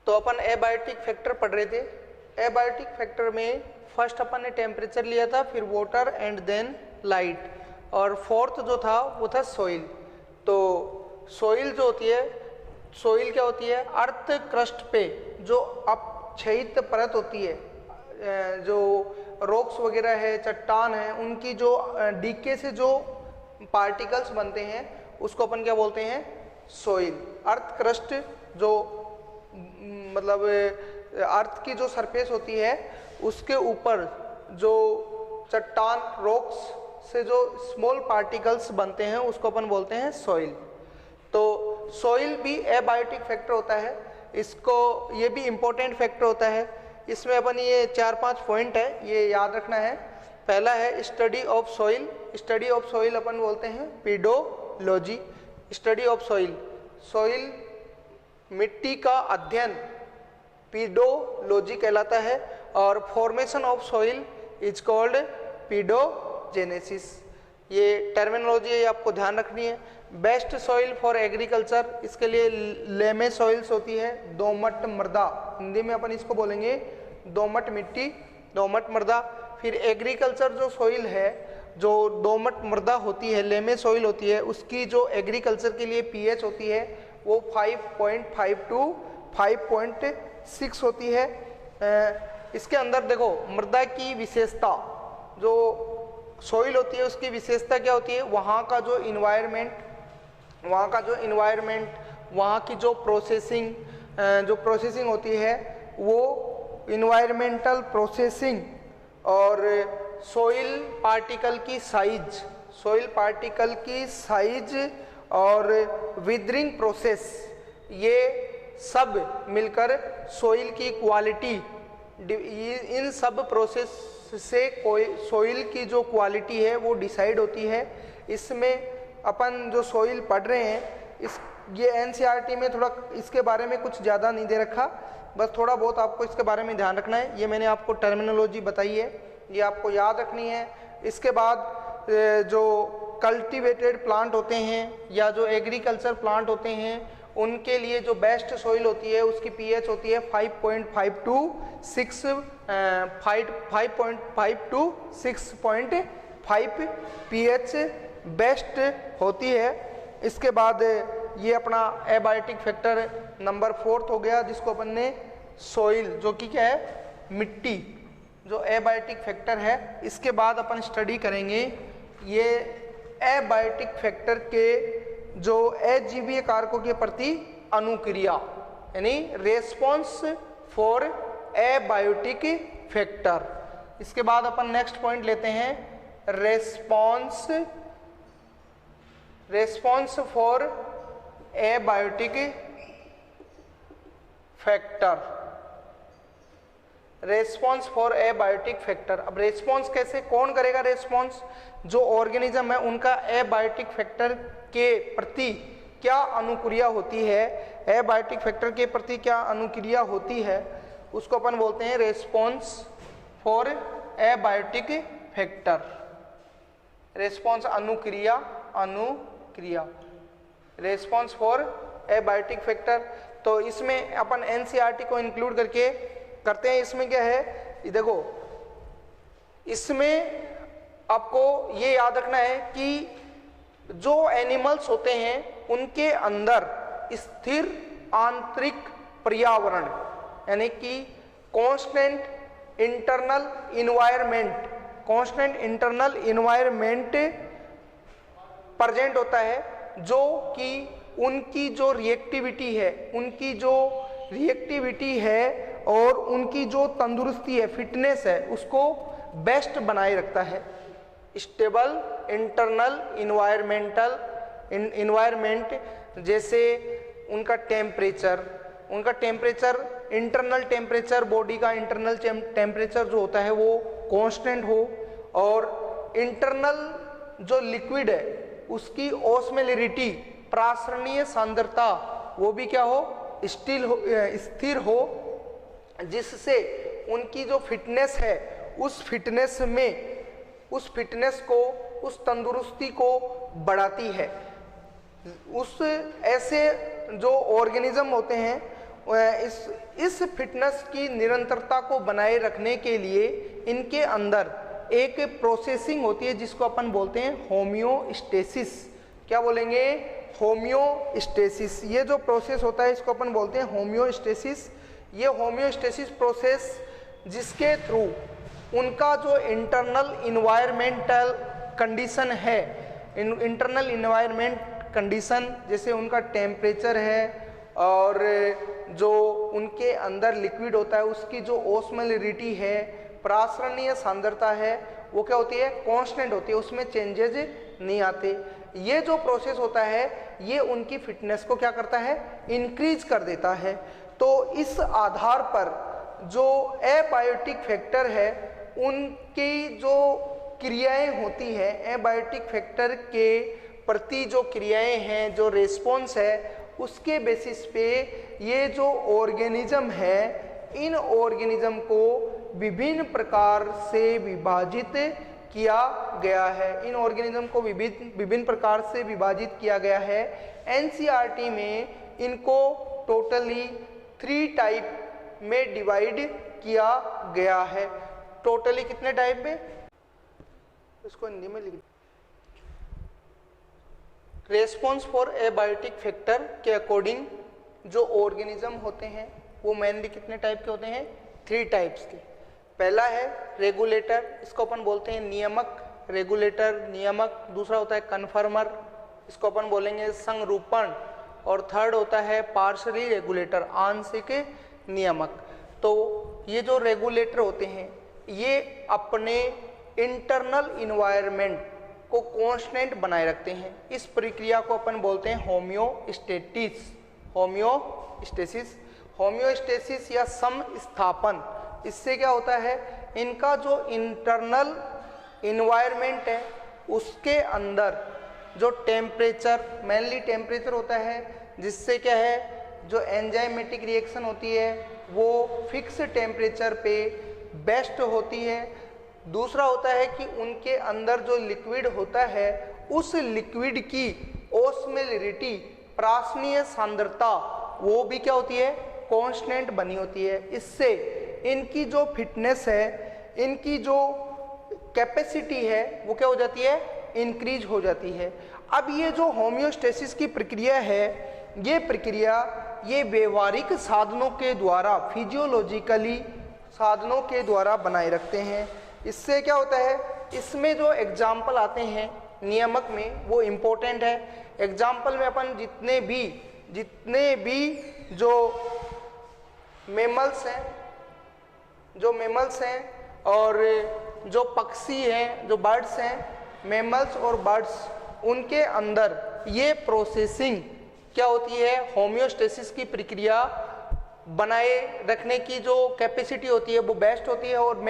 तो अपन abiotic factor पढ़ रहे थे। एबायोटिक फैक्टर में फर्स्ट अपन ने टेम्परेचर लिया था, फिर वाटर एंड देन लाइट, और फोर्थ जो था वो था सॉइल। तो सॉइल जो होती है, सॉइल क्या होती है, अर्थ क्रस्ट पे जो अपक्षयित परत होती है, जो रॉक्स वगैरह है, चट्टान है, उनकी जो डीके से जो पार्टिकल्स बनते हैं उसको अपन क्या बोलते हैं, सॉइल। अर्थ क्रस्ट जो मतलब अर्थ की जो सरफेस होती है उसके ऊपर जो चट्टान रॉक्स से जो स्मॉल पार्टिकल्स बनते हैं उसको अपन बोलते हैं सॉइल। तो सॉइल भी एबायोटिक फैक्टर होता है, इसको ये भी इम्पोर्टेंट फैक्टर होता है। इसमें अपन ये 4-5 पॉइंट है, ये याद रखना है। पहला है study of soil. Study of soil अपन बोलते हैं pedology. Study of soil, soil मिट्टी का अध्ययन पीडोलॉजी कहलाता है, और formation of soil is called pedogenesis. ये टर्मिनोलॉजी है, आपको ध्यान रखनी है। बेस्ट सॉइल फॉर एग्रीकल्चर, इसके लिए लेमे सॉइल्स होती है, दोमट मृदा, हिंदी में अपन इसको बोलेंगे दोमट मिट्टी, दोमट मृदा। फिर एग्रीकल्चर जो सॉइल है, जो दोमट मृदा होती है, लेमे सॉइल होती है, उसकी जो एग्रीकल्चर के लिए पीएच होती है वो 5.5 to 5.6 होती है। इसके अंदर देखो मृदा की विशेषता, जो सॉइल होती है उसकी विशेषता क्या होती है, वहाँ का जो इन्वायरमेंट, वहाँ की जो प्रोसेसिंग होती है वो इन्वायरमेंटल प्रोसेसिंग, और सॉइल पार्टिकल की साइज और विदरिंग प्रोसेस, ये सब मिलकर सॉइल की क्वालिटी, इन सब प्रोसेस से कोई सॉइल की जो क्वालिटी है वो डिसाइड होती है। इसमें अपन जो सॉइल पढ़ रहे हैं, ये एनसीईआरटी में थोड़ा इसके बारे में कुछ ज़्यादा नहीं दे रखा, बस थोड़ा बहुत आपको इसके बारे में ध्यान रखना है। ये मैंने आपको टर्मिनोलॉजी बताई है, ये आपको याद रखनी है। इसके बाद जो कल्टीवेटेड प्लांट होते हैं या जो एग्रीकल्चर प्लांट होते हैं, उनके लिए जो बेस्ट सॉइल होती है उसकी पीएच होती है 5.5 to 6.5 पीएच बेस्ट होती है। इसके बाद ये अपना एबायोटिक फैक्टर नंबर 4 हो गया, जिसको अपन ने सॉइल, जो कि क्या है, मिट्टी, जो एबायोटिक फैक्टर है। इसके बाद अपन स्टडी करेंगे ये एबायोटिक फैक्टर के जो अजीवीय कारकों के प्रति अनुक्रिया, यानी रेस्पॉन्स फॉर एबायोटिक फैक्टर। इसके बाद अपन नेक्स्ट पॉइंट लेते हैं, response for abiotic factor. Response for abiotic factor. अब रेस्पॉन्स कैसे, कौन करेगा रेस्पॉन्स, जो ऑर्गेनिज्म है उनका एबायोटिक फैक्टर के प्रति क्या अनुक्रिया होती है, एबायोटिक फैक्टर के प्रति क्या अनुक्रिया होती है, उसको अपन बोलते हैं response for abiotic factor. Response अनुक्रिया, रेस्पॉन्स फॉर एबायोटिक फैक्टर। तो इसमें अपन एनसीईआरटी को इंक्लूड करके करते हैं। इसमें क्या है, ये देखो, इसमें आपको ये याद रखना है कि जो एनिमल्स होते हैं उनके अंदर स्थिर आंतरिक पर्यावरण, यानी कि कांस्टेंट इंटरनल इन्वायरमेंट प्रेजेंट होता है, जो कि उनकी जो रिएक्टिविटी है और उनकी जो तंदुरुस्ती है, फिटनेस है, उसको बेस्ट बनाए रखता है। स्टेबल इंटरनल इन्वायरमेंट, जैसे उनका टेम्परेचर, इंटरनल टेम्परेचर, बॉडी का इंटरनल टेम्परेचर जो होता है वो कांस्टेंट हो, और इंटरनल जो लिक्विड है उसकी ऑस्मोलैरिटी, प्रासरणीय सांद्रता, वो भी क्या हो, स्थिर हो, जिससे उनकी जो फिटनेस है उस फिटनेस को, उस तंदुरुस्ती को बढ़ाती है। उस ऐसे जो ऑर्गेनिज्म होते हैं इस फिटनेस की निरंतरता को बनाए रखने के लिए इनके अंदर एक प्रोसेसिंग होती है जिसको अपन बोलते हैं होम्योस्टेसिस। क्या बोलेंगे? होम्योस्टेसिस। ये जो प्रोसेस होता है इसको अपन बोलते हैं होम्योस्टेसिस। ये होम्योस्टेसिस प्रोसेस जिसके थ्रू उनका जो इंटरनल इन्वायरमेंटल कंडीशन है, इंटरनल इन्वायरमेंट कंडीशन जैसे उनका टेम्परेचर है और जो उनके अंदर लिक्विड होता है उसकी जो ओस्मोलरिटी है, प्रासरणीय सांद्रता है, वो क्या होती है? कांस्टेंट होती है, उसमें चेंजेज नहीं आते। ये जो प्रोसेस होता है ये उनकी फिटनेस को क्या करता है? इंक्रीज कर देता है। तो इस आधार पर जो एबायोटिक फैक्टर है उनकी जो क्रियाएं होती है, एबायोटिक फैक्टर के प्रति जो क्रियाएं हैं, जो रेस्पॉन्स है, उसके बेसिस पे ये जो ऑर्गेनिज्म है इन ऑर्गेनिज्म को विभिन्न प्रकार से विभाजित किया गया है। इन ऑर्गेनिज्म को विभिन्न प्रकार से विभाजित किया गया है। एनसीईआरटी में इनको टोटली 3 टाइप में डिवाइड किया गया है। टोटली कितने टाइप में? इसको हिंदी में लिख। रेस्पॉन्स फॉर एबायोटिक फैक्टर के अकॉर्डिंग जो ऑर्गेनिज्म होते हैं वो मेनली कितने टाइप के होते हैं? 3 टाइप्स के। पहला है रेगुलेटर, इसको अपन बोलते हैं नियामक, रेगुलेटर नियामक। दूसरा होता है कन्फर्मर, इसको अपन बोलेंगे संरूपण। और थर्ड होता है पार्शली रेगुलेटर, आंशिक नियामक। तो ये जो रेगुलेटर होते हैं ये अपने इंटरनल इन्वायरमेंट को कांस्टेंट बनाए रखते हैं। इस प्रक्रिया को अपन बोलते हैं होम्योस्टेसिस। होम्योस्टेसिस, होम्योस्टेसिस या समस्थापन। इससे क्या होता है? इनका जो इंटरनल इन्वायरमेंट है उसके अंदर जो टेम्परेचर, मेनली टेम्परेचर होता है, जिससे क्या है जो एंजाइमेटिक रिएक्शन होती है वो फिक्स टेम्परेचर पे बेस्ट होती है। दूसरा होता है कि उनके अंदर जो लिक्विड होता है उस लिक्विड की ओस्मोलरिटी, प्रासरणीय सांद्रता, वो भी क्या होती है? कांस्टेंट बनी होती है। इससे इनकी जो फिटनेस है, इनकी जो कैपेसिटी है वो क्या हो जाती है? इंक्रीज हो जाती है। अब ये जो होम्योस्टेसिस की प्रक्रिया है, ये प्रक्रिया ये व्यवहारिक साधनों के द्वारा, फिजियोलॉजिकली साधनों के द्वारा बनाए रखते हैं। इससे क्या होता है? इसमें जो एग्जाम्पल आते हैं नियामक में वो इम्पोर्टेंट है। एग्जाम्पल में अपन जितने भी जो मेमल्स हैं और जो पक्षी हैं, जो बर्ड्स हैं, मेमल्स और बर्ड्स, उनके अंदर ये प्रोसेसिंग क्या होती है? होम्योस्टेसिस की प्रक्रिया बनाए रखने की जो कैपेसिटी होती है वो बेस्ट होती है। और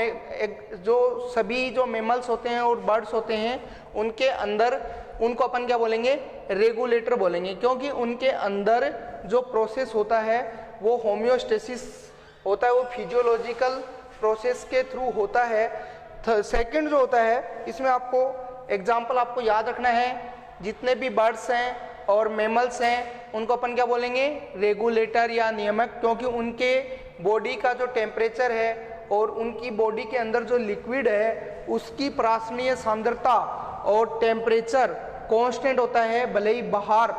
जो सभी जो मेमल्स होते हैं और बर्ड्स होते हैं उनके अंदर उनको अपन क्या बोलेंगे? रेगुलेटर बोलेंगे, क्योंकि उनके अंदर जो प्रोसेस होता है वो होम्योस्टेसिस होता है, वो फिजियोलॉजिकल प्रोसेस के थ्रू होता है। सेकंड जो होता है इसमें आपको एग्जाम्पल आपको याद रखना है, जितने भी बर्ड्स हैं और मेमल्स हैं उनको अपन क्या बोलेंगे? रेगुलेटर या नियामक, क्योंकि उनके बॉडी का जो टेम्परेचर है और उनकी बॉडी के अंदर जो लिक्विड है उसकी प्रासरणीय सांद्रता और टेम्परेचर कांस्टेंट होता है। भले ही बाहर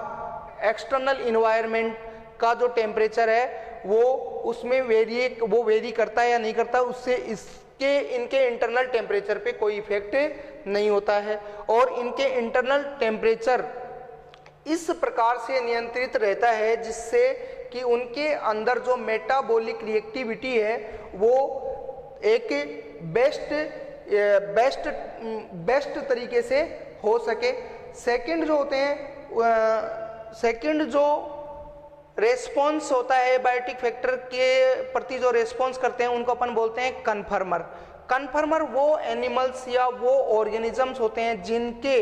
एक्सटर्नल इन्वायरमेंट का जो टेम्परेचर है वो उसमें वेरी करता है या नहीं करता, उससे इनके इंटरनल टेम्परेचर पे कोई इफेक्ट नहीं होता है। और इनके इंटरनल टेम्परेचर इस प्रकार से नियंत्रित रहता है जिससे कि उनके अंदर जो मेटाबॉलिक रिएक्टिविटी है वो एक बेस्ट तरीके से हो सके। सेकंड जो होते हैं, सेकंड जो रेस्पॉन्स होता है एबायोटिक फैक्टर के प्रति जो रेस्पॉन्स करते हैं उनको अपन बोलते हैं कन्फर्मर। कन्फर्मर वो एनिमल्स या वो ऑर्गेनिजम्स होते हैं जिनके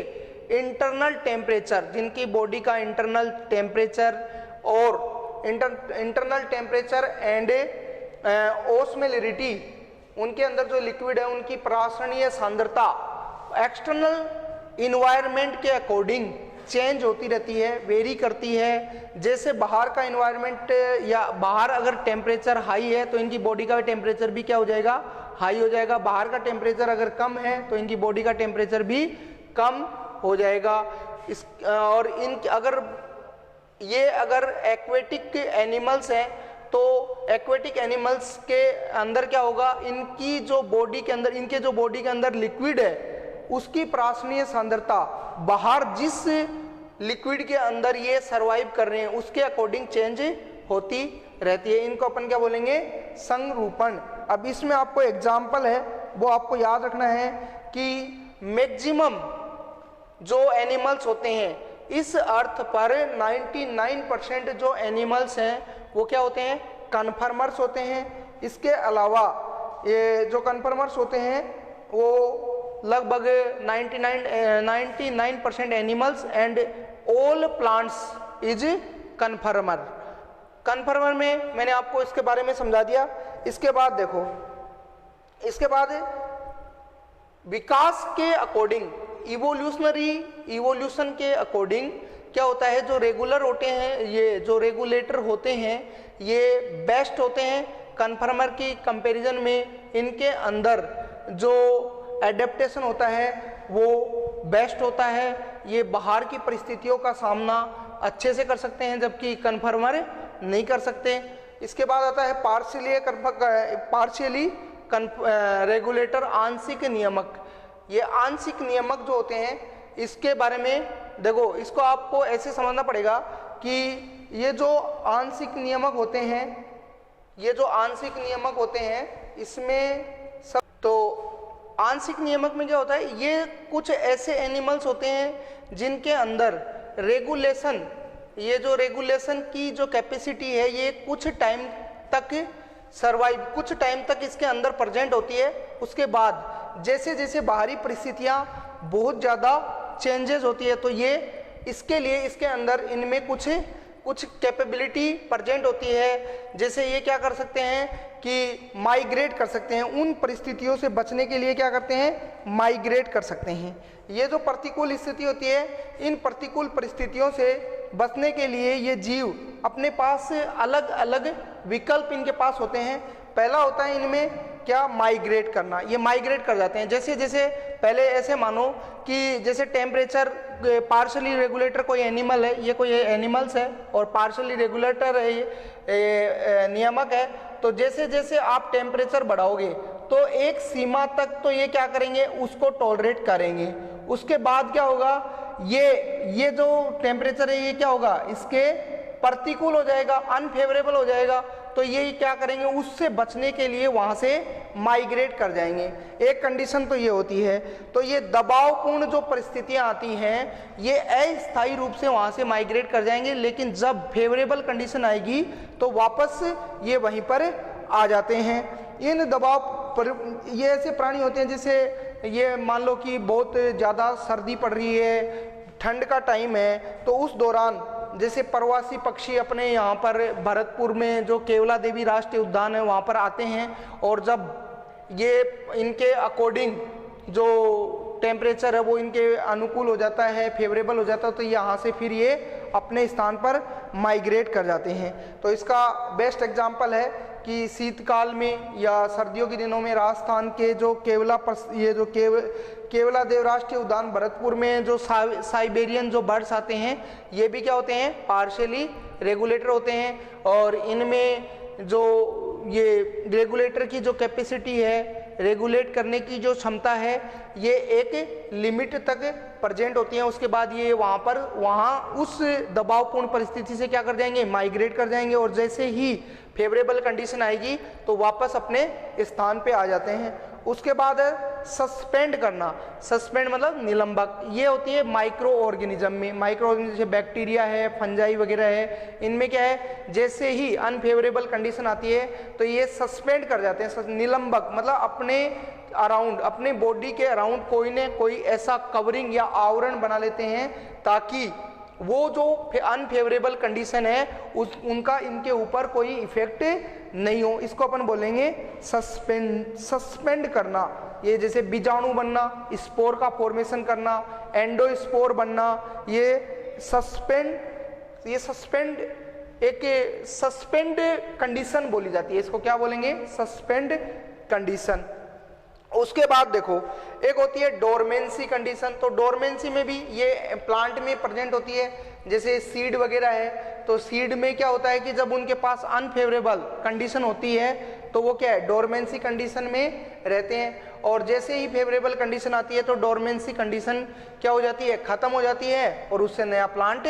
इंटरनल टेम्परेचर, जिनकी बॉडी का इंटरनल टेम्परेचर और इंटरनल टेम्परेचर एंड ओस्मोलरिटी, उनके अंदर जो लिक्विड है उनकी प्रासरणीय सांद्रता एक्सटर्नल इन्वायरमेंट के अकॉर्डिंग चेंज होती रहती है, वेरी करती है। जैसे बाहर का इन्वायरमेंट या बाहर अगर टेम्परेचर हाई है तो इनकी बॉडी का टेम्परेचर भी क्या हो जाएगा, हाई हो जाएगा। बाहर का टेम्परेचर अगर कम है तो इनकी बॉडी का टेम्परेचर भी कम हो जाएगा। इस और इन अगर एक्वेटिक एनिमल्स हैं तो एक्वेटिक एनिमल्स के अंदर क्या होगा, इनके जो बॉडी के अंदर लिक्विड है उसकी प्राशनीय सांद्रता बाहर जिस लिक्विड के अंदर ये सरवाइव कर रहे हैं उसके अकॉर्डिंग चेंज होती रहती है। इनको अपन क्या बोलेंगे, संरूपण। अब इसमें आपको एग्जाम्पल है वो आपको याद रखना है कि मैक्सिमम जो एनिमल्स होते हैं इस अर्थ पर 99% जो एनिमल्स हैं वो क्या होते हैं, कन्फर्मर्स होते हैं। इसके अलावा ये जो कन्फर्मर्स होते हैं वो लगभग 99% animals and all plants is कन्फर्मर। कन्फर्मर में मैंने आपको इसके बारे में समझा दिया। इसके बाद देखो, इसके बाद विकास के अकॉर्डिंग इवोल्यूशन के अकॉर्डिंग क्या होता है, जो रेगुलर होते हैं, ये जो रेगुलेटर होते हैं ये बेस्ट होते हैं कन्फर्मर की कंपैरिजन में। इनके अंदर जो एडेप्टेशन होता है वो बेस्ट होता है, ये बाहर की परिस्थितियों का सामना अच्छे से कर सकते हैं जबकि कन्फर्मर नहीं कर सकते। इसके बाद आता है पार्शियली रेगुलेटर, आंशिक नियामक। ये आंशिक नियामक जो होते हैं इसके बारे में देखो, इसको आपको ऐसे समझना पड़ेगा कि ये जो आंशिक नियामक होते हैं इसमें सब, तो आंशिक नियामक में क्या होता है, ये कुछ ऐसे एनिमल्स होते हैं जिनके अंदर रेगुलेशन, ये जो रेगुलेशन की जो कैपेसिटी है ये कुछ टाइम तक सर्वाइव, कुछ टाइम तक इसके अंदर प्रेजेंट होती है। उसके बाद जैसे जैसे बाहरी परिस्थितियां बहुत ज़्यादा चेंजेस होती है तो ये इसके लिए इसके अंदर इनमें कुछ कैपेबिलिटी प्रेजेंट होती है। जैसे ये क्या कर सकते हैं कि माइग्रेट कर सकते हैं, उन परिस्थितियों से बचने के लिए क्या करते हैं, माइग्रेट कर सकते हैं। ये जो प्रतिकूल स्थिति होती है, इन प्रतिकूल परिस्थितियों से बचने के लिए ये जीव अपने पास अलग अलग विकल्प इनके पास होते हैं। पहला होता है इनमें क्या, माइग्रेट करना। ये माइग्रेट कर जाते हैं। जैसे जैसे पहले ऐसे मानो कि जैसे टेम्परेचर, पार्शली रेगुलेटर कोई एनिमल है, ये कोई एनिमल्स है और पार्शली रेगुलेटर नियामक है। तो जैसे जैसे आप टेम्परेचर बढ़ाओगे तो एक सीमा तक तो ये क्या करेंगे, उसको टॉलरेट करेंगे। उसके बाद क्या होगा, ये जो टेम्परेचर है ये क्या होगा, इसके प्रतिकूल हो जाएगा, अनफेवरेबल हो जाएगा। तो ये क्या करेंगे, उससे बचने के लिए वहां से माइग्रेट कर जाएंगे। एक कंडीशन तो ये होती है। तो ये दबावपूर्ण जो परिस्थितियां आती हैं ये अस्थायी रूप से वहां से माइग्रेट कर जाएंगे, लेकिन जब फेवरेबल कंडीशन आएगी तो वापस ये वहीं पर आ जाते हैं। इन दबाव पर ये ऐसे प्राणी होते हैं, जैसे ये मान लो कि बहुत ज़्यादा सर्दी पड़ रही है, ठंड का टाइम है, तो उस दौरान जैसे प्रवासी पक्षी अपने यहाँ पर भरतपुर में जो केवला देवी राष्ट्रीय उद्यान है वहाँ पर आते हैं, और जब ये इनके अकॉर्डिंग जो टेम्परेचर है वो इनके अनुकूल हो जाता है, फेवरेबल हो जाता है, तो यहाँ से फिर ये अपने स्थान पर माइग्रेट कर जाते हैं। तो इसका बेस्ट एग्जाम्पल है कि शीतकाल में या सर्दियों के दिनों में राजस्थान के जो केवला देव राष्ट्रीय उद्यान भरतपुर में जो साइबेरियन जो बर्ड्स आते हैं ये भी क्या होते हैं, पार्शियली रेगुलेटर होते हैं। और इनमें जो ये रेगुलेटर की जो कैपेसिटी है, रेगुलेट करने की जो क्षमता है, ये एक लिमिट तक प्रेजेंट होती है। उसके बाद ये वहाँ उस दबावपूर्ण परिस्थिति से क्या कर जाएंगे, माइग्रेट कर जाएंगे, और जैसे ही फेवरेबल कंडीशन आएगी तो वापस अपने स्थान पे आ जाते हैं। उसके बाद सस्पेंड करना, सस्पेंड मतलब निलंबक। ये होती है माइक्रो ऑर्गेनिज्म में, माइक्रो ऑर्गेनिज्म जैसे बैक्टीरिया है, फंजाई वगैरह है, इनमें क्या है, जैसे ही अनफेवरेबल कंडीशन आती है तो ये सस्पेंड कर जाते हैं। निलंबक मतलब अपने अराउंड, अपने बॉडी के अराउंड कोई न कोई ऐसा कवरिंग या आवरण बना लेते हैं ताकि वो जो अनफेवरेबल कंडीशन है उनका इनके ऊपर कोई इफेक्ट नहीं हो। इसको अपन बोलेंगे सस्पेंड करना। ये जैसे बीजाणु बनना, स्पोर का फॉर्मेशन करना, एंडोस्पोर बनना, ये सस्पेंड कंडीशन बोली जाती है, इसको क्या बोलेंगे, सस्पेंड कंडीशन। उसके बाद देखो एक होती है डोरमेंसी कंडीशन। तो डोरमेंसी में भी ये प्लांट में प्रेजेंट होती है, जैसे सीड वगैरह है, तो सीड में क्या होता है कि जब उनके पास अनफेवरेबल कंडीशन होती है तो वो क्या है, डोरमेंसी कंडीशन में रहते हैं, और जैसे ही फेवरेबल कंडीशन आती है तो डोरमेंसी कंडीशन क्या हो जाती है, खत्म हो जाती है, और उससे नया प्लांट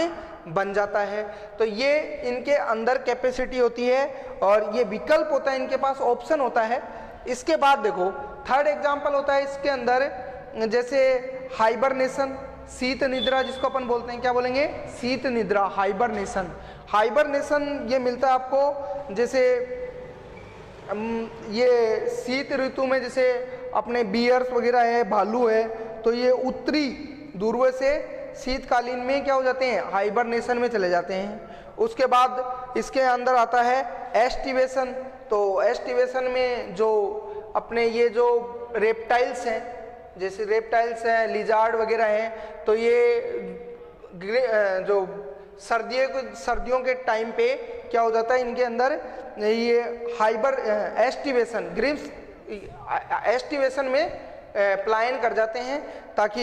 बन जाता है। तो ये इनके अंदर कैपेसिटी होती है, और ये विकल्प होता है, इनके पास ऑप्शन होता है। इसके बाद देखो थर्ड एग्जाम्पल होता है इसके अंदर, जैसे हाइबरनेशन, शीत निद्रा जिसको अपन बोलते हैं, क्या बोलेंगे, शीत निद्रा, हाइबरनेशन। हाइबरनेशन ये मिलता है आपको जैसे ये शीत ऋतु में, जैसे अपने बियर्स वगैरह है, भालू है, तो ये उत्तरी ध्रुव से शीतकालीन में क्या हो जाते हैं, हाइबरनेशन में चले जाते हैं। उसके बाद इसके अंदर आता है एस्टिवेशन। तो एस्टिवेशन में जो अपने ये जो रेप्टाइल्स हैं, जैसे रेप्टाइल्स हैं, लिजार्ड वगैरह हैं, तो ये जो सर्दियों के टाइम पे क्या हो जाता है, इनके अंदर ये एस्टिवेशन, ग्रिप्स एस्टिवेशन में पलायन कर जाते हैं, ताकि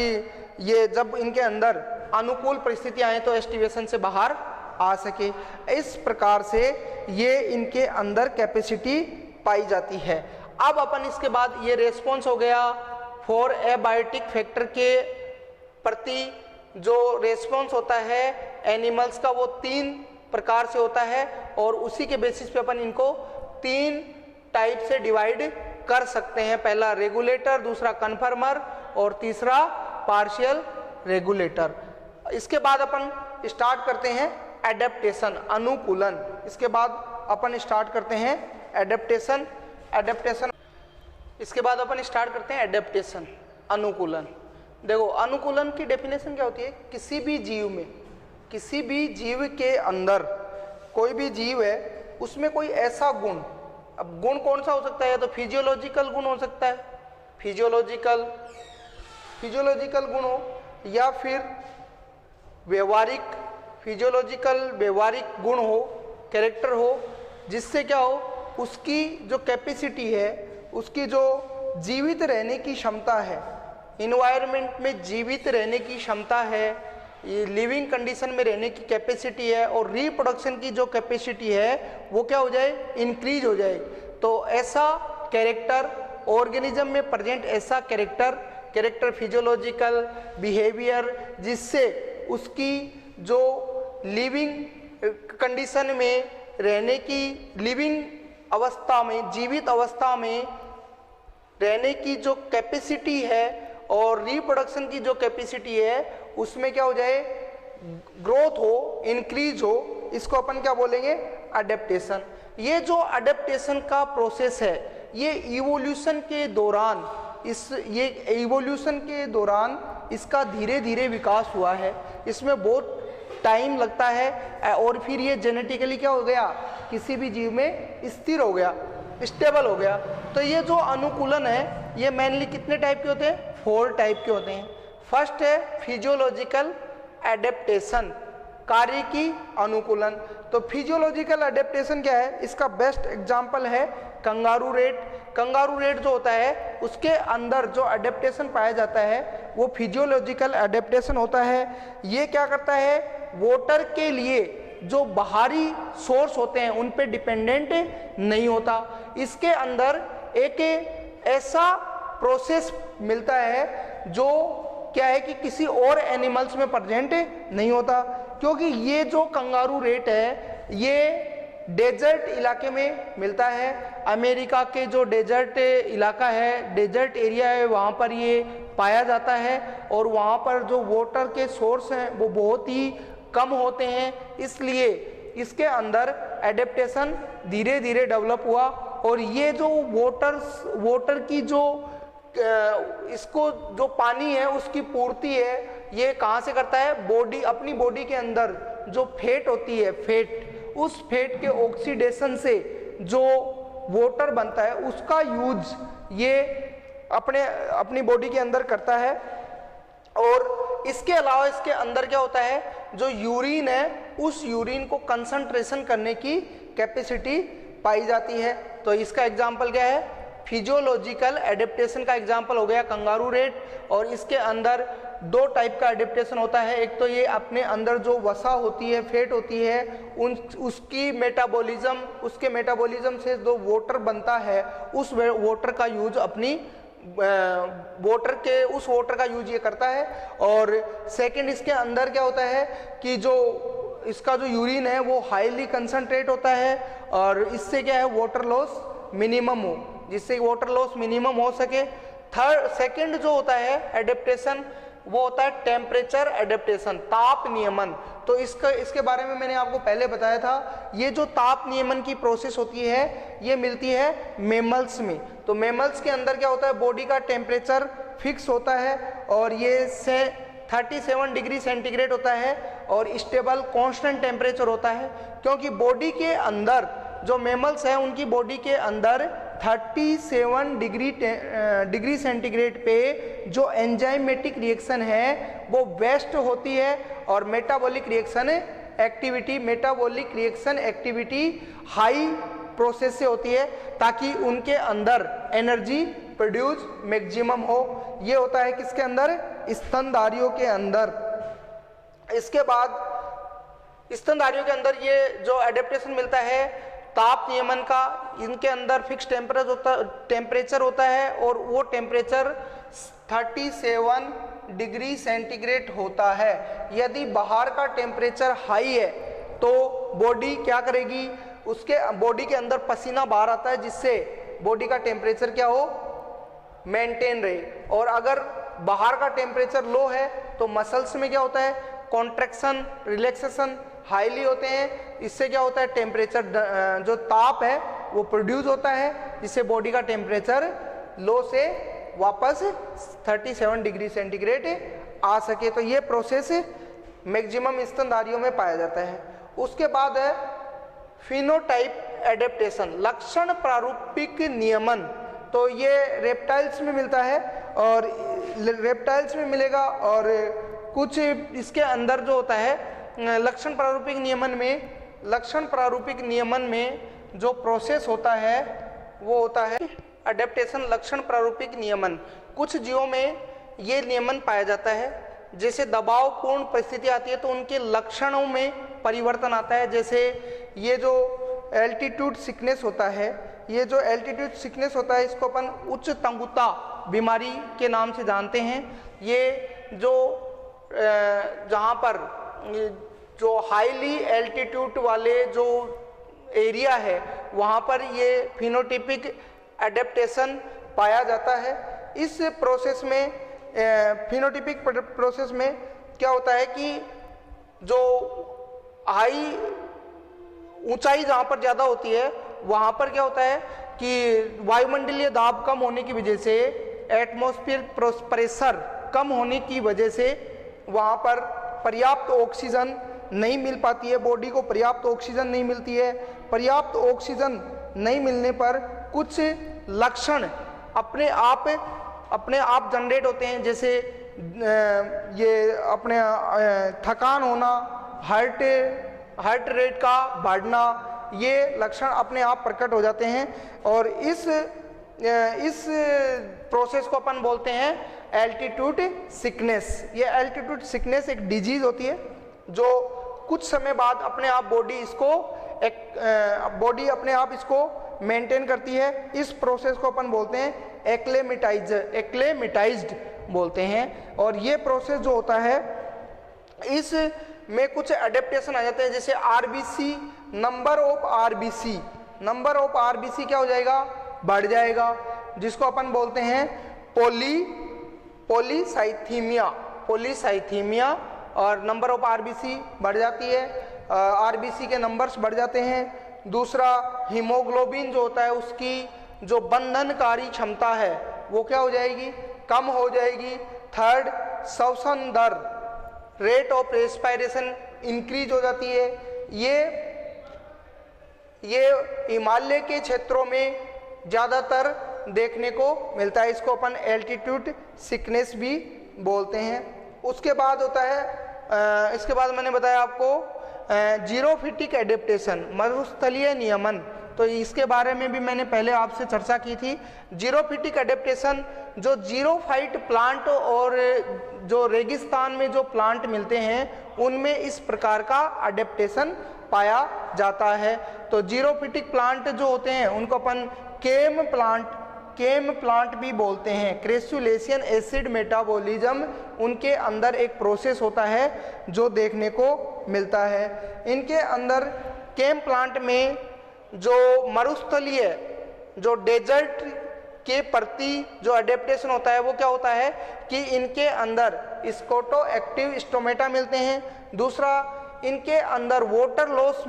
ये जब इनके अंदर अनुकूल परिस्थितियां आए तो एस्टिवेशन से बाहर आ सके। इस प्रकार से ये इनके अंदर कैपेसिटी पाई जाती है। अब अपन इसके बाद ये रेस्पॉन्स हो गया फॉर एबायोटिक फैक्टर के प्रति। जो रेस्पॉन्स होता है एनिमल्स का वो 3 प्रकार से होता है, और उसी के बेसिस पे अपन इनको 3 टाइप से डिवाइड कर सकते हैं। पहला रेगुलेटर, दूसरा कन्फर्मर, और तीसरा पार्शियल रेगुलेटर। इसके बाद अपन स्टार्ट करते हैं एडेप्टेशन, अनुकूलन। इसके बाद अपन स्टार्ट करते हैं एडेप्टेशन। इसके बाद अपन स्टार्ट करते हैं एडेप्टेशन, अनुकूलन। देखो अनुकूलन की डेफिनेशन क्या होती है, किसी भी जीव में, किसी भी जीव के अंदर, कोई भी जीव है उसमें कोई ऐसा गुण, अब गुण कौन सा हो सकता है, या तो फिजियोलॉजिकल गुण हो सकता है, फिजियोलॉजिकल गुण हो, या फिर व्यवहारिक, फिजियोलॉजिकल व्यवहारिक गुण हो, कैरेक्टर हो, जिससे क्या हो, उसकी जो कैपेसिटी है, उसकी जो जीवित रहने की क्षमता है, इन्वायरमेंट में जीवित रहने की क्षमता है, ये लिविंग कंडीशन में रहने की कैपेसिटी है, और रिप्रोडक्शन की जो कैपेसिटी है वो क्या हो जाए, इंक्रीज हो जाए। तो ऐसा कैरेक्टर ऑर्गेनिज्म में प्रेजेंट, ऐसा कैरेक्टर फिजियोलॉजिकल बिहेवियर, जिससे उसकी जो लिविंग कंडीशन में रहने की, लिविंग अवस्था में, जीवित अवस्था में रहने की जो कैपेसिटी है और रिप्रोडक्शन की जो कैपेसिटी है, उसमें क्या हो जाए, ग्रोथ हो, इंक्रीज हो। इसको अपन क्या बोलेंगे, अडेप्टेशन। ये जो अडेप्टेशन का प्रोसेस है, ये इवोल्यूशन के दौरान इसका धीरे धीरे विकास हुआ है। इसमें बहुत टाइम लगता है, और फिर ये जेनेटिकली क्या हो गया, किसी भी जीव में स्थिर हो गया, स्टेबल हो गया। तो ये जो अनुकूलन है, ये मेनली कितने टाइप के होते हैं, 4 टाइप के होते हैं। फर्स्ट है फिजियोलॉजिकल एडेप्टेशन, कार्य की अनुकूलन। तो फिजियोलॉजिकल एडेप्टेशन क्या है, इसका बेस्ट एग्जांपल है कंगारू रेट। कंगारू रेट जो होता है, उसके अंदर जो एडेप्टेशन पाया जाता है वो फिजियोलॉजिकल एडेप्टेशन होता है। ये क्या करता है, वाटर के लिए जो बाहरी सोर्स होते हैं उन पे डिपेंडेंट नहीं होता। इसके अंदर एक ऐसा प्रोसेस मिलता है जो क्या है कि किसी और एनिमल्स में प्रेजेंट नहीं होता, क्योंकि ये जो कंगारू रेट है ये डेजर्ट इलाके में मिलता है। अमेरिका के जो डेजर्ट इलाका है, डेजर्ट एरिया है, वहाँ पर ये पाया जाता है, और वहाँ पर जो वाटर के सोर्स हैं वो बहुत ही कम होते हैं। इसलिए इसके अंदर एडेप्टेशन धीरे धीरे डेवलप हुआ, और ये जो वाटर की जो इसको जो पानी है उसकी पूर्ति है, ये कहाँ से करता है, बॉडी, अपनी बॉडी के अंदर जो फैट होती है, फैट, उस फैट के ऑक्सीडेशन से जो वाटर बनता है उसका यूज ये अपनी बॉडी के अंदर करता है। और इसके अलावा इसके अंदर क्या होता है, जो यूरिन है उस यूरिन को कंसंट्रेशन करने की कैपेसिटी पाई जाती है। तो इसका एग्जाम्पल क्या है, फिजियोलॉजिकल एडेप्टेशन का एग्जाम्पल हो गया कंगारू रेट। और इसके अंदर दो टाइप का एडेप्टेशन होता है, एक तो ये अपने अंदर जो वसा होती है, फैट होती है, उसकी मेटाबॉलिज्म, उसके मेटाबॉलिज्म से जो वाटर बनता है उस वाटर का यूज अपनी उस वाटर का यूज ये करता है। और सेकंड इसके अंदर क्या होता है कि जो इसका जो यूरिन है वो हाईली कंसंट्रेट होता है और इससे क्या है वाटर लॉस मिनिमम हो, जिससे वाटर लॉस मिनिमम हो सके। सेकंड जो होता है एडेप्टेशन वो होता है टेम्परेचर एडेप्टेशन, ताप नियमन। तो इसके बारे में मैंने आपको पहले बताया था। ये जो ताप नियमन की प्रोसेस होती है ये मिलती है मेमल्स में। तो मेमल्स के अंदर क्या होता है, बॉडी का टेम्परेचर फिक्स होता है और ये 37 डिग्री सेंटीग्रेड होता है और स्टेबल कांस्टेंट टेम्परेचर होता है, क्योंकि बॉडी के अंदर जो मेमल्स हैं उनकी बॉडी के अंदर 37 डिग्री सेंटीग्रेड पे जो एंजाइमेटिक रिएक्शन है वो बेस्ट होती है और metabolic reaction activity high process से होती है, ताकि उनके अंदर एनर्जी प्रोड्यूस मैक्सिमम हो। ये होता है किसके अंदर, स्तनधारियों के अंदर। इसके बाद स्तनधारियों के अंदर ये जो एडेप्टेशन मिलता है ताप नियमन का, इनके अंदर फिक्स टेम्परेचर होता है और वो टेम्परेचर 37 डिग्री सेंटीग्रेड होता है। यदि बाहर का टेम्परेचर हाई है तो बॉडी क्या करेगी, उसके बॉडी के अंदर पसीना बाहर आता है जिससे बॉडी का टेम्परेचर क्या हो, मेंटेन रहे। और अगर बाहर का टेम्परेचर लो है तो मसल्स में क्या होता है, कॉन्ट्रैक्शन रिलैक्सेशन हाईली होते हैं। इससे क्या होता है, टेम्परेचर जो ताप है वो प्रोड्यूस होता है, जिससे बॉडी का टेम्परेचर लो से वापस 37 डिग्री सेंटीग्रेड आ सके। तो ये प्रोसेस मैक्सिमम स्तनधारियों में पाया जाता है। उसके बाद है फिनोटाइप एडेप्टेशन, लक्षण प्रारूपिक नियमन। तो ये रेप्टाइल्स में मिलता है और रेप्टाइल्स में मिलेगा। और कुछ इसके अंदर जो होता है लक्षण प्रारूपिक नियमन में जो प्रोसेस होता है वो होता है एडेप्टेशन लक्षण प्रारूपिक नियमन। कुछ जीवों में ये नियमन पाया जाता है, जैसे दबावपूर्ण परिस्थिति आती है तो उनके लक्षणों में परिवर्तन आता है। जैसे ये जो एल्टीट्यूड सिकनेस होता है, इसको अपन उच्च तंगुता बीमारी के नाम से जानते हैं। ये जो जहाँ पर जो हाईली एल्टीट्यूड वाले जो एरिया है वहाँ पर ये फिनोटाइपिक एडेप्टेशन पाया जाता है। इस प्रोसेस में फिनोटाइपिक प्रोसेस में क्या होता है कि जो हाई ऊंचाई जहाँ पर ज़्यादा होती है वहाँ पर क्या होता है कि वायुमंडलीय दाब कम होने की वजह से, एटमॉस्फेयर प्रेशर कम होने की वजह से वहाँ पर पर्याप्त ऑक्सीजन नहीं मिल पाती है, बॉडी को पर्याप्त ऑक्सीजन नहीं मिलती है। पर्याप्त ऑक्सीजन नहीं मिलने पर कुछ लक्षण अपने आप जनरेट होते हैं, जैसे ये अपने थकान होना, हार्ट रेट का बढ़ना, ये लक्षण अपने आप प्रकट हो जाते हैं। और इस प्रोसेस को अपन बोलते हैं एल्टीट्यूड सिकनेस। ये एल्टीट्यूड सिकनेस एक डिजीज होती है जो कुछ समय बाद अपने आप बॉडी अपने आप इसको मेंटेन करती है। इस प्रोसेस को अपन बोलते हैं एक्लेमेटाइज्ड बोलते हैं। और ये प्रोसेस जो होता है इस में कुछ एडेप्टेशन आ जाते हैं, जैसे आरबीसी, नंबर ऑफ आरबीसी क्या हो जाएगा, बढ़ जाएगा, जिसको अपन बोलते हैं पॉलीसाइथीमिया। और नंबर ऑफ आरबीसी बढ़ जाती है, आरबीसी के नंबर्स बढ़ जाते हैं। दूसरा हीमोग्लोबिन जो होता है उसकी जो बंधनकारी क्षमता है वो क्या हो जाएगी, कम हो जाएगी। थर्ड, श्वसन दर, रेट ऑफ रेस्पिरेशन इंक्रीज हो जाती है। ये हिमालय के क्षेत्रों में ज़्यादातर देखने को मिलता है, इसको अपन एल्टीट्यूड सिकनेस भी बोलते हैं। उसके बाद होता है इसके बाद मैंने बताया आपको जीरोफिटिक एडेप्टेशन, मरुस्थलीय नियमन। तो इसके बारे में भी मैंने पहले आपसे चर्चा की थी। जीरोफिटिक एडेप्टेशन, जो जीरोफाइट प्लांट और जो रेगिस्तान में जो प्लांट मिलते हैं उनमें इस प्रकार का एडेप्टेशन पाया जाता है। तो जीरोफिटिक प्लांट जो होते हैं उनको अपन केम प्लांट भी बोलते हैं। क्रेसुलेशियन एसिड मेटाबॉलिज्म, उनके अंदर एक प्रोसेस होता है जो देखने को मिलता है। इनके अंदर केम प्लांट में जो मरुस्थलीय, जो डेजर्ट के प्रति जो एडेप्टेशन होता है वो क्या होता है कि इनके अंदर स्कोटो एक्टिव स्टोमेटा मिलते हैं। दूसरा, इनके अंदर वाटर लॉस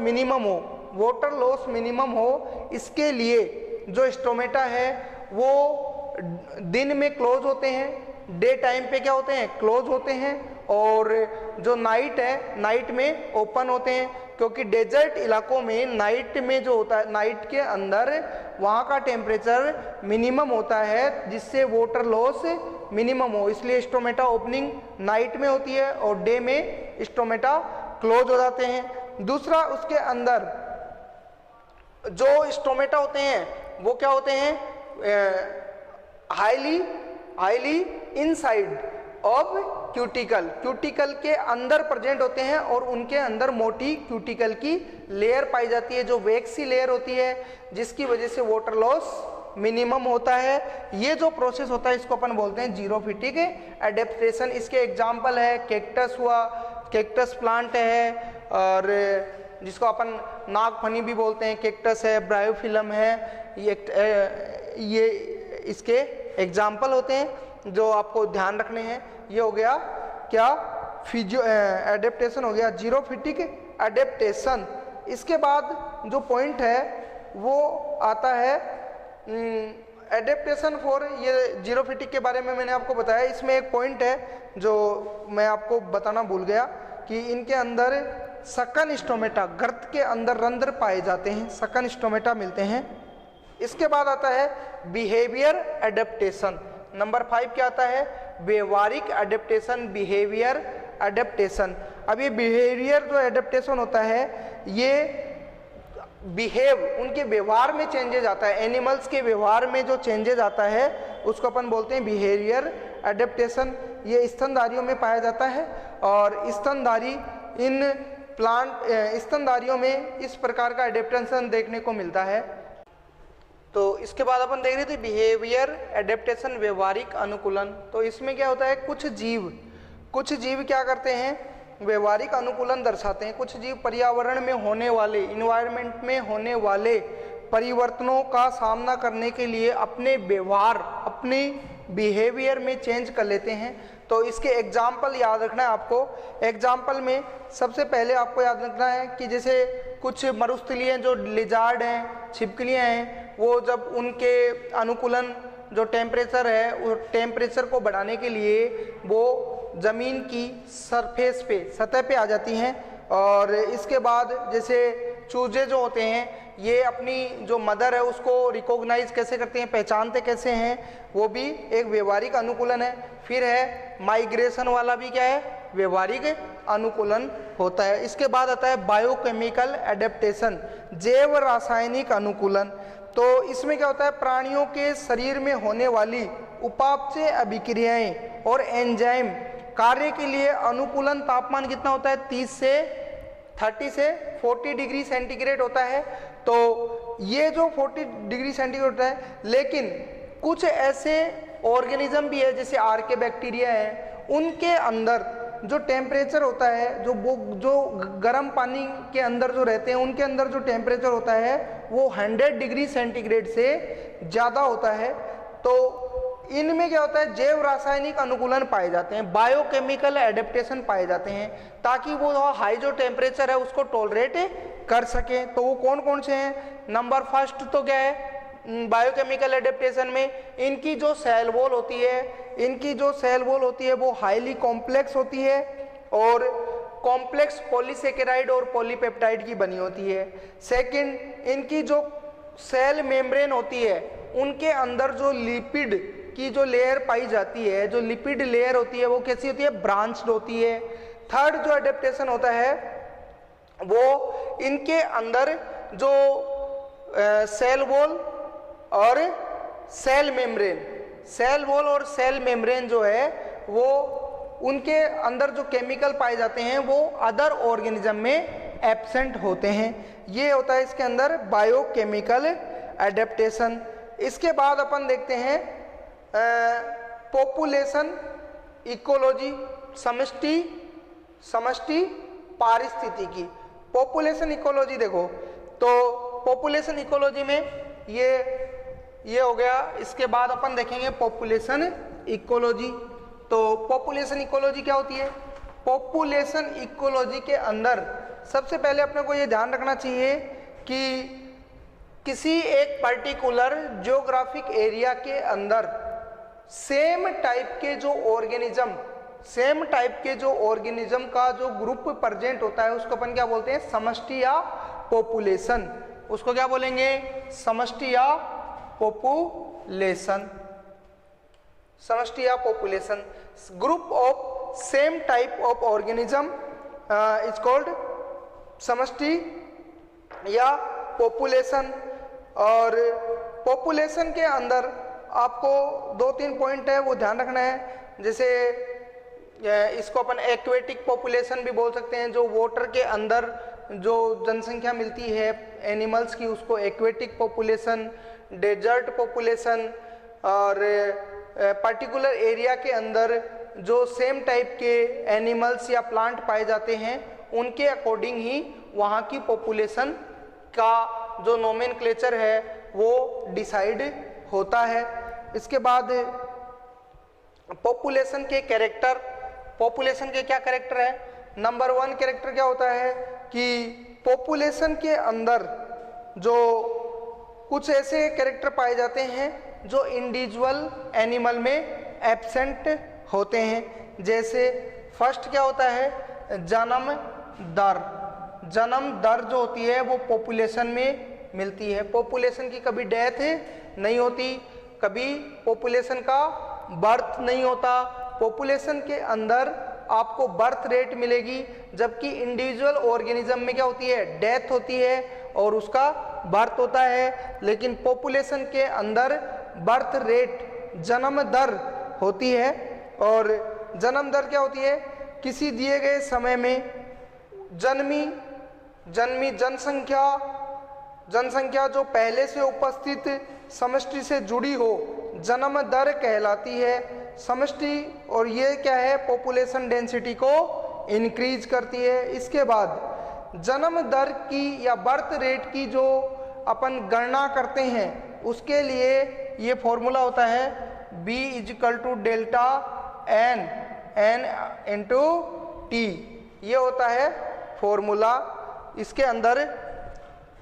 मिनिमम हो, इसके लिए जो स्टोमेटा है वो दिन में क्लोज होते हैं, डे टाइम पे क्या होते हैं, क्लोज होते हैं, और जो नाइट है नाइट में ओपन होते हैं। क्योंकि डेजर्ट इलाकों में नाइट में जो होता है, नाइट के अंदर वहाँ का टेम्परेचर मिनिमम होता है जिससे वाटर लॉस मिनिमम हो, इसलिए स्टोमेटा ओपनिंग नाइट में होती है और डे में स्टोमेटा क्लोज हो जाते हैं। दूसरा, उसके अंदर जो स्टोमेटा होते हैं वो क्या होते हैं, हाईली इनसाइड ऑफ क्यूटिकल के अंदर प्रेजेंट होते हैं और उनके अंदर मोटी क्यूटिकल की लेयर पाई जाती है जो वैक्सी लेयर होती है, जिसकी वजह से वाटर लॉस मिनिमम होता है। ये जो प्रोसेस होता है इसको अपन बोलते हैं जीरोफिटिक एडेप्टेशन। इसके एग्जाम्पल है केक्टस हुआ, केक्टस प्लांट है, और जिसको अपन नागफनी भी बोलते हैं, केक्टस है, ब्रायोफिलम है, ये इसके एग्जाम्पल होते हैं जो आपको ध्यान रखने हैं। ये हो गया क्या, फिजियो एडेप्टेशन हो गया, जीरोफिटिक एडेप्टेशन। इसके बाद जो पॉइंट है वो आता है एडेप्टेशन फॉर, ये जीरोफिटिक के बारे में मैंने आपको बताया। इसमें एक पॉइंट है जो मैं आपको बताना भूल गया कि इनके अंदर सकन स्टोमेटा, गर्त के अंदर रंध्र पाए जाते हैं, सकन स्टोमेटा मिलते हैं। इसके बाद आता है बिहेवियर एडेप्टेशन। नंबर 5 क्या आता है, व्यवहारिक एडेप्टेशन, बिहेवियर एडेप्टेशन। अब ये बिहेवियर जो एडेप्टेशन होता है ये बिहेव, उनके व्यवहार में चेंजेज आता है, एनिमल्स के व्यवहार में जो चेंजेज आता है उसको अपन बोलते हैं बिहेवियर एडेप्टेशन। ये स्तनधारियों में पाया जाता है और स्तनधारी इन स्तनधारियों में इस प्रकार का एडेप्टेशन देखने को मिलता है। तो इसके बाद अपन देख रहे थे बिहेवियर एडेप्टेशन, व्यवहारिक अनुकूलन। तो इसमें क्या होता है, कुछ जीव क्या करते हैं, व्यवहारिक अनुकूलन दर्शाते हैं। कुछ जीव पर्यावरण में होने वाले, इन्वायरमेंट में होने वाले परिवर्तनों का सामना करने के लिए अपने व्यवहार, अपने बिहेवियर में चेंज कर लेते हैं। तो इसके एग्जाम्पल याद रखना है आपको। एग्जाम्पल में सबसे पहले आपको याद रखना है कि जैसे कुछ मरुस्थलीय जो लिजार्ड हैं, छिपकलियाँ हैं, वो जब उनके अनुकूलन जो टेम्परेचर है वो टेम्परेचर को बढ़ाने के लिए वो ज़मीन की सरफेस पे, सतह पे आ जाती हैं। और इसके बाद जैसे चूजे जो होते हैं ये अपनी जो मदर है उसको रिकॉग्नाइज कैसे करते हैं, पहचानते कैसे हैं, वो भी एक व्यवहारिक अनुकूलन है। फिर है माइग्रेशन वाला भी क्या है, व्यवहारिक अनुकूलन होता है। इसके बाद आता है बायोकेमिकल एडेप्टेशन, जैव रासायनिक अनुकूलन। तो इसमें क्या होता है, प्राणियों के शरीर में होने वाली उपापचय अभिक्रियाएं और एंजाइम कार्य के लिए अनुकूलन तापमान कितना होता है, 30 से 40 डिग्री सेंटीग्रेड होता है। तो ये जो 40 डिग्री सेंटीग्रेड होता है, लेकिन कुछ ऐसे ऑर्गेनिज्म भी है जैसे आर्के बैक्टीरिया है, उनके अंदर जो टेम्परेचर होता है, जो गर्म पानी के अंदर जो रहते हैं उनके अंदर जो टेम्परेचर होता है वो 100 डिग्री सेंटीग्रेड से ज़्यादा होता है। तो इनमें क्या होता है, जैव रासायनिक अनुकूलन पाए जाते हैं, बायोकेमिकल एडेप्टेशन पाए जाते हैं, ताकि वो हाई जो टेम्परेचर है उसको टॉलरेट कर सकें। तो वो कौन कौन से हैं, नंबर फर्स्ट तो क्या है बायोकेमिकल एडेप्टेशन में, इनकी जो सेल वॉल होती है वो हाईली कॉम्प्लेक्स होती है और कॉम्प्लेक्स पॉलीसेकेराइड और पॉलीपेप्टाइड की बनी होती है। सेकंड, इनकी जो सेल मेम्ब्रेन होती है उनके अंदर जो लिपिड की जो लेयर पाई जाती है, जो लिपिड लेयर होती है, वो कैसी होती है? ब्रांच्ड होती है। थर्ड जो एडेप्टेशन होता है वो इनके अंदर जो सेल वॉल और सेल मेम्ब्रेन, सेल वॉल और सेल मेम्ब्रेन जो है वो उनके अंदर जो केमिकल पाए जाते हैं वो अदर ऑर्गेनिज्म में एब्सेंट होते हैं। ये होता है इसके अंदर बायोकेमिकल एडेप्टेशन। इसके बाद अपन देखते हैं पॉपुलेशन इकोलॉजी, समष्टि पारिस्थितिकी। पॉपुलेशन इकोलॉजी देखो, तो पॉपुलेशन इकोलॉजी में ये हो गया। इसके बाद अपन देखेंगे पॉपुलेशन इकोलॉजी। तो पॉपुलेशन इकोलॉजी क्या होती है? पॉपुलेशन इकोलॉजी के अंदर सबसे पहले अपने को ये ध्यान रखना चाहिए कि किसी एक पर्टिकुलर ज्योग्राफिक एरिया के अंदर सेम टाइप के जो ऑर्गेनिज्म का जो ग्रुप प्रेजेंट होता है उसको अपन क्या बोलते हैं? समष्टि या पॉपुलेशन। उसको क्या बोलेंगे? समष्टि या पॉपुलेशन। समष्टि या population, group of same type of organism is called समष्टि या पॉपुलेशन। और पॉपुलेशन के अंदर आपको 2-3 पॉइंट है वो ध्यान रखना है। जैसे इसको अपन एक्वेटिक पॉपुलेशन भी बोल सकते हैं, जो वाटर के अंदर जो जनसंख्या मिलती है एनिमल्स की उसको एक्वेटिक पॉपुलेशन, डेजर्ट पॉपुलेशन, और पर्टिकुलर एरिया के अंदर जो सेम टाइप के एनिमल्स या प्लांट पाए जाते हैं उनके अकॉर्डिंग ही वहाँ की पॉपुलेशन का जो नोमेनक्लेचर है वो डिसाइड होता है। इसके बाद पॉपुलेशन के कैरेक्टर, पॉपुलेशन के क्या कैरेक्टर है? नंबर 1 कैरेक्टर क्या होता है कि पॉपुलेशन के अंदर जो कुछ ऐसे कैरेक्टर पाए जाते हैं जो इंडिविजुअल एनिमल में एब्सेंट होते हैं। जैसे फर्स्ट क्या होता है? जन्म दर। जन्म दर जो होती है वो पॉपुलेशन में मिलती है। पॉपुलेशन की कभी डेथ नहीं होती, कभी पॉपुलेशन का बर्थ नहीं होता। पॉपुलेशन के अंदर आपको बर्थ रेट मिलेगी, जबकि इंडिविजुअल ऑर्गेनिज्म में क्या होती है? डेथ होती है और उसका बर्थ होता है। लेकिन पॉपुलेशन के अंदर बर्थ रेट, जन्म दर होती है। और जन्म दर क्या होती है? किसी दिए गए समय में जन्मी जनसंख्या जो पहले से उपस्थित समष्टि से जुड़ी हो, जन्म दर कहलाती है समष्टि। और ये क्या है? पॉपुलेशन डेंसिटी को इंक्रीज करती है। इसके बाद जन्म दर की या बर्थ रेट की जो अपन गणना करते हैं उसके लिए ये फॉर्मूला होता है B = delta n into T. ये होता है फॉर्मूला। इसके अंदर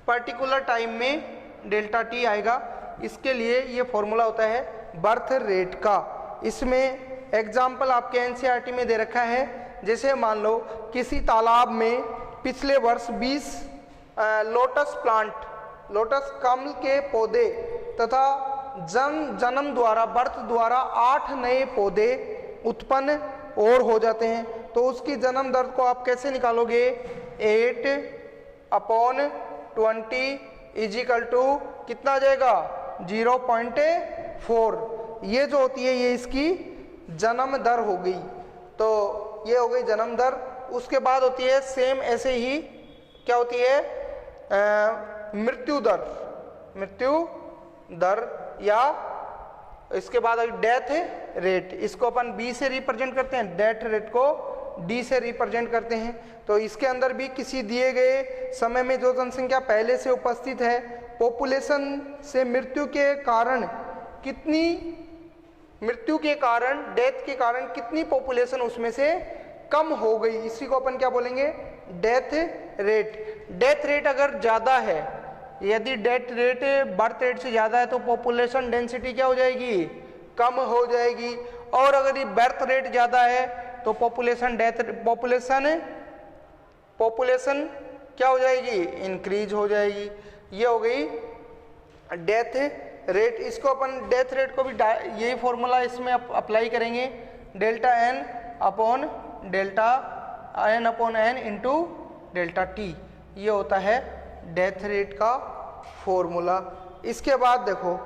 पर्टिकुलर टाइम में डेल्टा टी आएगा, इसके लिए ये फॉर्मूला होता है बर्थ रेट का। इसमें एग्जाम्पल आपके एनसीईआरटी में दे रखा है। जैसे मान लो किसी तालाब में पिछले वर्ष 20 लोटस प्लांट, लोटस कमल के पौधे तथा जन्म द्वारा, बर्थ द्वारा 8 नए पौधे उत्पन्न और हो जाते हैं। तो उसकी जन्म दर को आप कैसे निकालोगे? 8/20 = कितना आ जाएगा? 0.4। ये जो होती है ये इसकी जन्म दर हो गई। तो ये हो गई जन्म दर। उसके बाद होती है सेम ऐसे ही क्या होती है? मृत्यु दर या इसके बाद डेथ रेट। इसको अपन बी से रिप्रेजेंट करते हैं, डेथ रेट को डी से रिप्रेजेंट करते हैं। तो इसके अंदर भी किसी दिए गए समय में जो जनसंख्या पहले से उपस्थित है, पॉपुलेशन से मृत्यु के कारण डेथ के कारण कितनी पॉपुलेशन उसमें से कम हो गई, इसी को अपन क्या बोलेंगे? Death rate. डेथ रेट अगर ज़्यादा है, यदि डेथ रेट बर्थ रेट से ज़्यादा है तो पॉपुलेशन डेंसिटी क्या हो जाएगी? कम हो जाएगी। और अगर ये बर्थ रेट ज़्यादा है तो पॉपुलेशन क्या हो जाएगी? इंक्रीज हो जाएगी। ये हो गई डेथ रेट, इसको अपन डेथ रेट को भी यही फॉर्मूला इसमें अप्लाई करेंगे, delta N upon N into delta T, ये होता है डेथ रेट का फॉर्मूला। इसके बाद देखो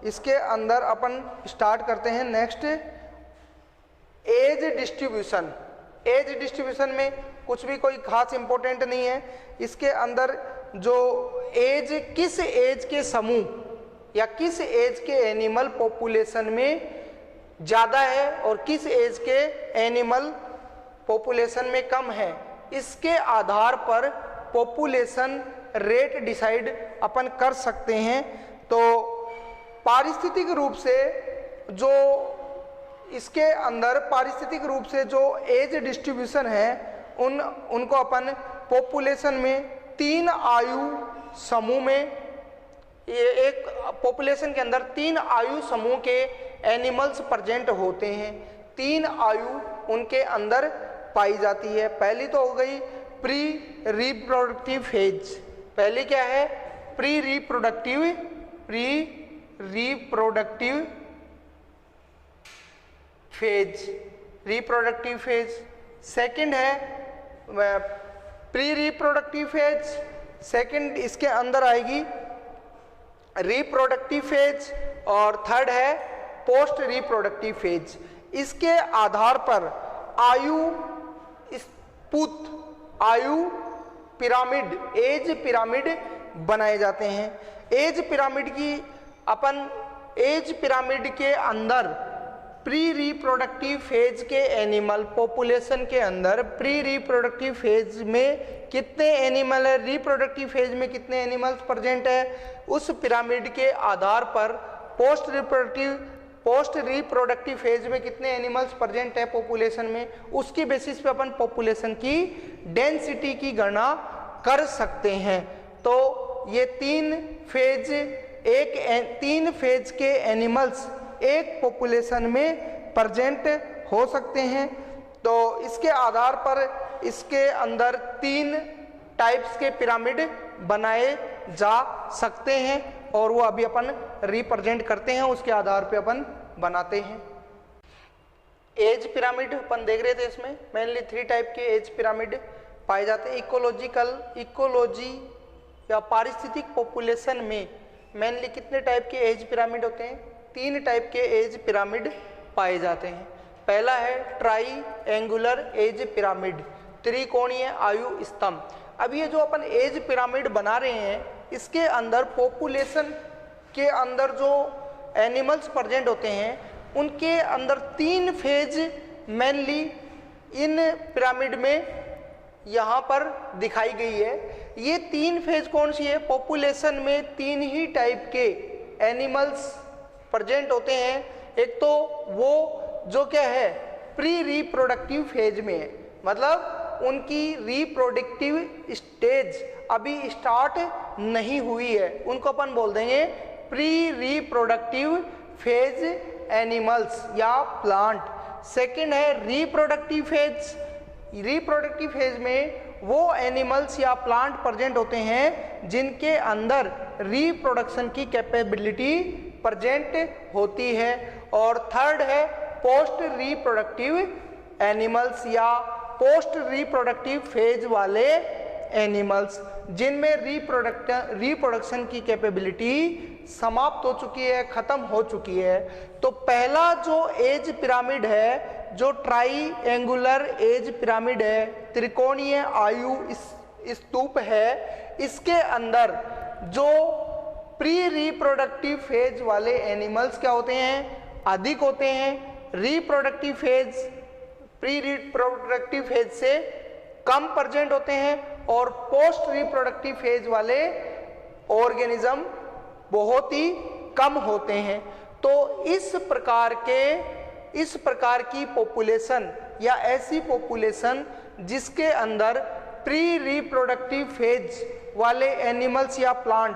इसके अंदर अपन स्टार्ट करते हैं next age distribution. Age distribution में कुछ भी कोई खास इंपॉर्टेंट नहीं है, इसके अंदर जो एज किस एज के समूह या किस एज के एनिमल पॉपुलेशन में ज़्यादा है और किस एज के एनिमल पॉपुलेशन में कम है, इसके आधार पर पॉपुलेशन रेट डिसाइड अपन कर सकते हैं। तो पारिस्थितिक रूप से जो इसके अंदर पारिस्थितिक रूप से जो एज डिस्ट्रीब्यूशन है उनको अपन पॉपुलेशन में 3 आयु समूह में, ये एक पॉपुलेशन के अंदर 3 आयु समूह के एनिमल्स प्रेजेंट होते हैं, 3 आयु उनके अंदर पाई जाती है। पहली तो हो गई प्री रिप्रोडक्टिव फेज। पहली क्या है? Pre reproductive phase. सेकंड है प्री रिप्रोडक्टिव फेज, सेकंड इसके अंदर आएगी रिप्रोडक्टिव फेज, और थर्ड है पोस्ट रिप्रोडक्टिव फेज। इसके आधार पर आयु पिरामिड, एज पिरामिड बनाए जाते हैं। एज पिरामिड के अंदर प्री रिप्रोडक्टिव फेज के एनिमल पॉपुलेशन के अंदर प्री रिप्रोडक्टिव फेज में कितने एनिमल है, रिप्रोडक्टिव फेज में कितने एनिमल्स प्रेजेंट है, उस पिरामिड के आधार पर पोस्ट रिप्रोडक्टिव फेज में कितने एनिमल्स प्रेजेंट है पॉपुलेशन में, उसकी बेसिस पे अपन पॉपुलेशन की डेंसिटी की गणना कर सकते हैं। तो ये 3 फेज के एनिमल्स एक पॉपुलेशन में प्रेजेंट हो सकते हैं। तो इसके आधार पर इसके अंदर 3 टाइप्स के पिरामिड बनाए जा सकते हैं और वो अभी अपन रिप्रेजेंट करते हैं, उसके आधार पे अपन बनाते हैं। एज पिरामिड अपन देख रहे थे, इसमें मेनली 3 टाइप के एज पिरामिड पाए जाते हैं। इकोलॉजी या पारिस्थितिक पॉपुलेशन में मेनली कितने टाइप के एज पिरामिड होते हैं? 3 टाइप के एज पिरामिड पाए जाते हैं। पहला है ट्राईएंगुलर एज पिरामिड, त्रिकोणीय आयु स्तंभ। अब ये जो अपन एज पिरामिड बना रहे हैं, इसके अंदर पॉपुलेशन के अंदर जो एनिमल्स प्रेजेंट होते हैं उनके अंदर 3 फेज मेनली इन पिरामिड में यहाँ पर दिखाई गई है। ये 3 फेज कौन सी है? पॉपुलेशन में 3 ही टाइप के एनिमल्स प्रेजेंट होते हैं। एक तो वो जो क्या है प्री रिप्रोडक्टिव फेज में है, मतलब उनकी रिप्रोडक्टिव स्टेज अभी स्टार्ट नहीं हुई है, उनको अपन बोल देंगे प्री रिप्रोडक्टिव फेज एनिमल्स या प्लांट। सेकंड है रिप्रोडक्टिव फेज। रिप्रोडक्टिव फेज में वो एनिमल्स या प्लांट प्रेजेंट होते हैं जिनके अंदर रिप्रोडक्शन की कैपेबिलिटी प्रेजेंट होती है। और थर्ड है पोस्ट रिप्रोडक्टिव एनिमल्स या पोस्ट रिप्रोडक्टिव फेज वाले एनिमल्स, जिनमें रिप्रोडक्शन की कैपेबिलिटी समाप्त हो चुकी है, खत्म हो चुकी है। तो पहला जो एज पिरामिड है, जो ट्राईएंगुलर एज पिरामिड है, त्रिकोणीय आयु स्तूप है, इसके अंदर जो प्री रिप्रोडक्टिव फेज वाले एनिमल्स क्या होते हैं? अधिक होते हैं। Reproductive phase pre reproductive phase से कम प्रेजेंट होते हैं और पोस्ट रिप्रोडक्टिव फेज वाले ऑर्गेनिज्म बहुत ही कम होते हैं। तो इस प्रकार की पॉपुलेशन या ऐसी पॉपुलेशन जिसके अंदर प्री रिप्रोडक्टिव फेज वाले एनिमल्स या प्लांट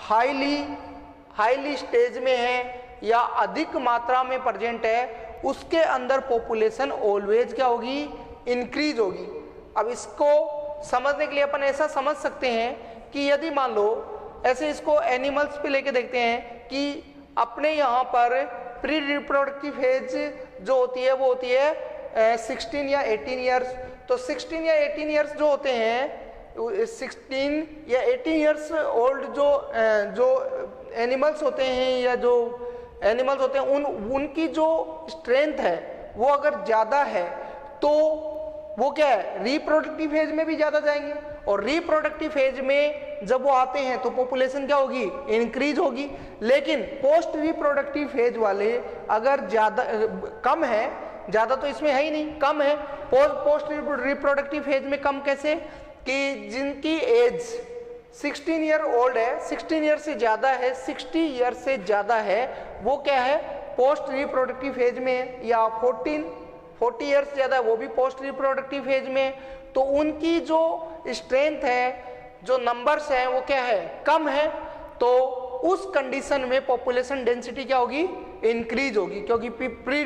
हाईली स्टेज में है या अधिक मात्रा में प्रेजेंट है, उसके अंदर पॉपुलेशन ऑलवेज क्या होगी? इंक्रीज होगी। अब इसको समझने के लिए अपन ऐसा समझ सकते हैं कि यदि मान लो ऐसे इसको एनिमल्स पे लेके देखते हैं कि अपने यहाँ पर प्री रिप्रोडक्टिव एज जो होती है वो होती है 16 या 18 ईयर्स। तो 16 या 18 ईयर्स जो होते हैं, 16 या 18 ईयर्स ओल्ड जो एनिमल्स होते हैं या जो एनिमल्स होते हैं उनकी जो स्ट्रेंथ है वो अगर ज़्यादा है तो वो क्या है, रिप्रोडक्टिव फेज में भी ज़्यादा जाएंगे, और रिप्रोडक्टिव फेज में जब वो आते हैं तो पॉपुलेशन क्या होगी, इंक्रीज होगी। लेकिन पोस्ट रिप्रोडक्टिव फेज वाले अगर ज़्यादा कम है, ज़्यादा तो इसमें है ही नहीं, कम है, पोस्ट रिप्रोडक्टिव फेज में कम कैसे, कि जिनकी एज 16 ईयर ओल्ड है, 16 ईयर से ज़्यादा है, 60 ईयर से ज़्यादा है, वो क्या है, पोस्ट रिप्रोडक्टिव फेज में है, या 40 ईयर्स ज़्यादा है वो भी पोस्ट रिप्रोडक्टिव फेज में है। तो उनकी जो स्ट्रेंथ है, जो नंबर्स हैं वो क्या है, कम है। तो उस कंडीशन में पॉपुलेशन डेंसिटी क्या होगी, इंक्रीज होगी, क्योंकि प्री